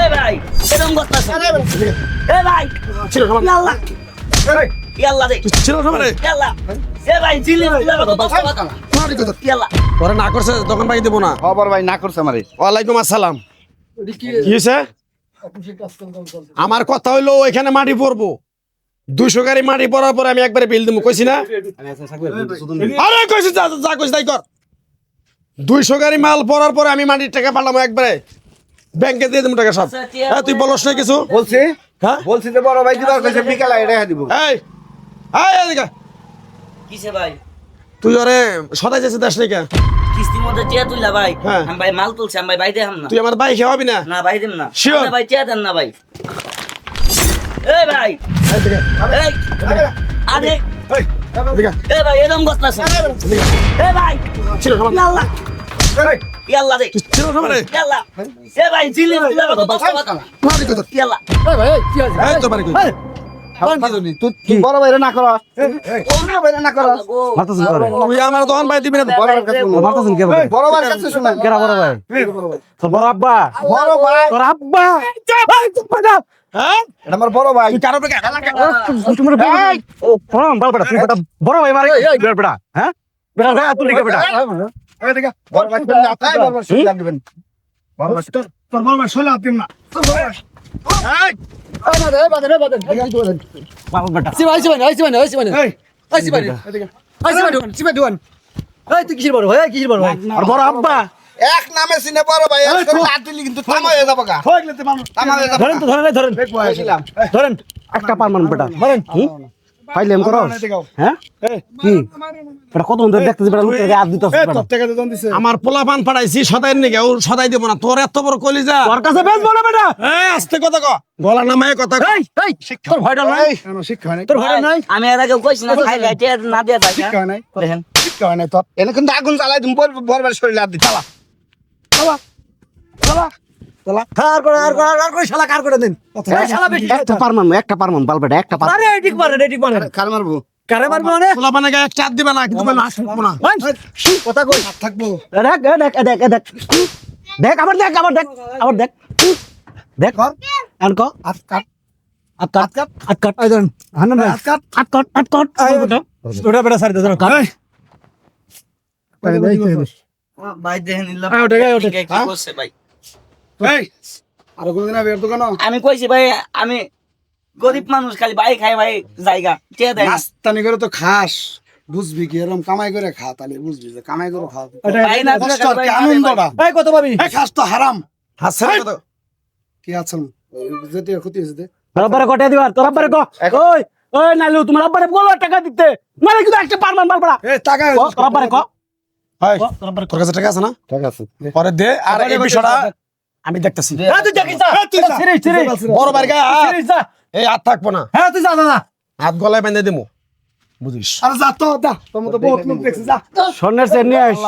এই ভাই এরকম করতেছ এই ভাই ছিল সমান ইয়াল্লা ইয়াল্লা রে ছিল সমানে ইয়াল্লা এ ভাই জিলে ইয়াল্লা তোরা না করছে দোকান পাই দেবো না। খবর ভাই না করছে আমারে। ওয়ালাইকুম আসসালাম। কি হয়েছে? আমার কথা হইলো এখানে মাটি পড়বো 200 গাড়ি মাটি পড়ার পরে আমি একবারে বিল দেবো কইছি না? আরে কইছি যা যা কইছি তাই কর। 200 গাড়ি মাল পড়ার পরে আমি মাটির টাকা পাঠালাম একবারে ব্যাংকে দিয়ে দেবো টাকা সব। হ্যাঁ তুই বলস না কিছু? বলছি হ্যাঁ বলছি যে বড় ভাই দিবার কইছে বিকালে রেখে দিব। এই এই এদিকে কিসে ভাই তুই ওরে সদাই যাচ্ছে দাস নাকি? কিস্তির মধ্যে টিয়া তুইলা ভাই হ্যাঁ। আমি ভাই মাল তুলছি আমি ভাই বাইরে হাম না তুই আমার ভাই খাওয়াবি না? না ভাই দেন না Sure. আপনি ভাই টিয়া দেন না ভাই এই ভাই এদিকে এই আরে এদিকে এই ভাই এরকম করতেছ এই ভাই ছিল সমান ইয়াল্লা ইয়াল্লা রে ছিল সমানে ইয়াল্লা এ ভাই জিলে মারি কত ইয়াল্লা এই তো মারি কত তুই বড় ভাইরে না করো। বড় ভাইরে না করো। তুই আমার দোকান পাই দিবি না? বড় ভাইয়ের কাছে শুনো। বড় ভাইয়ের কাছে শুনো। বড় ভাই তোর বড় আব্বা বড় ভাই তোর আব্বা হ্যাঁ এটা আমার বড় ভাই। তুই কারো টাকা এই, ও ফোন বাল বেটা তুই বেটা বড় ভাই মারে বেটা হ্যাঁ বেটা বেটা তুই লিখে বেটা এদিকে বড় ভাই বললে আপনি বড় ভাই শুনলাম দিবেন। বড় ভাই তোর বড় ভাই শোলা দিম না। এই বাল বেটা তুই কিসের বড় ভাই কিসের বড় ভাই আর বড় আব্বা এক নামে সিনে বড় ভাই এক করে হাত দিলি কিন্তু থামা হয়ে যাবে গা। হইলে মানুষ থামা হয়ে যাবে। ধরেন তো ধরেন ধরেন বসিলাম। ধরেন একটা পারমান বেটা ধরেন ফাইলেম করো হ্যাঁ কি বেটা কত ধরে দেখতেছি বেটা লুটে হাত দিতেছ আমার পোলা পান পাঠাইছি সদাই নিকে ও সদাই দেব না। তোর এত বড় কলিজা তোর কাছে বেশ বড় বেটা এই আস্তে কথা ক গলা নামায় কথা ক। এই এই তোর ভয়টা নাই তোর ভয়টা নাই আমি এর আগে কইছি না খাই ভাই টিয়া না দিয়া থাকে দেখেন এনে কিন্তু আগুন জ্বালাই তুমি বড় ভাই শরীরে হাত দি চালা। আর করে শালা কার করে দিন এই শালা বেশি একটা পারমান বাল বেটা একটা পারমান আরে এডিক মারে কার মারবো? কারে মারবো মানে পোলা পানে গায়ে চাপ দিবা না কিন্তু না শুনবো না। কথা কই থাকবো দেখ আবার দেখ দেখ আর ক আট কাট আই দেন হান্না আট কাট ওটা বেটা সারি দাও কাট ভাই দেখেন ইল্লা ওটা কি করছে ভাই এই আর কোনদিন আবে দোকান আমি কইছি ভাই আমি গরিব মানুষ খালি ভাই খাই ভাই জায়গা টিয়া দেয় না নাস্তানি করে তো খাস বুঝবি কি এরকম কামাই করে খা তাহলে বুঝবি যে কামাই করে খাওয়া ভাই না দিলে কষ্ট আর ভাই কি খাবে ভাই। আনন্দটা এই কত পাবি এই খাস তো হারাম হাসছে কত কি আছেন যেতে ক্ষতি হয়েছে আব্বারে কটা দিবার তোর আব্বারে ক ওই ওই নালু তোমার আব্বারে বলো টাকা দিতে মানে কিন্তু একটা পারমান বাল বড়া এই টাকা তোর আব্বারে ক হয় তোর কাছে টাকা আছে না? ঠিক আছে। পরে দে আর এই বিষয়টা আমি দেখতেছি। হ্যাঁ তুই দেখিস যা তুই যা। ছিড়ে বড় বার গা যা এই হাত থাকবো না হ্যাঁ তুই যা যা হাত গলায় বেঁধে দেবো বুঝিস। আরে যা তো দা তুমি তো বহুত লোক দেখছিস যা স্বর্ণের চেন নিয়ে আস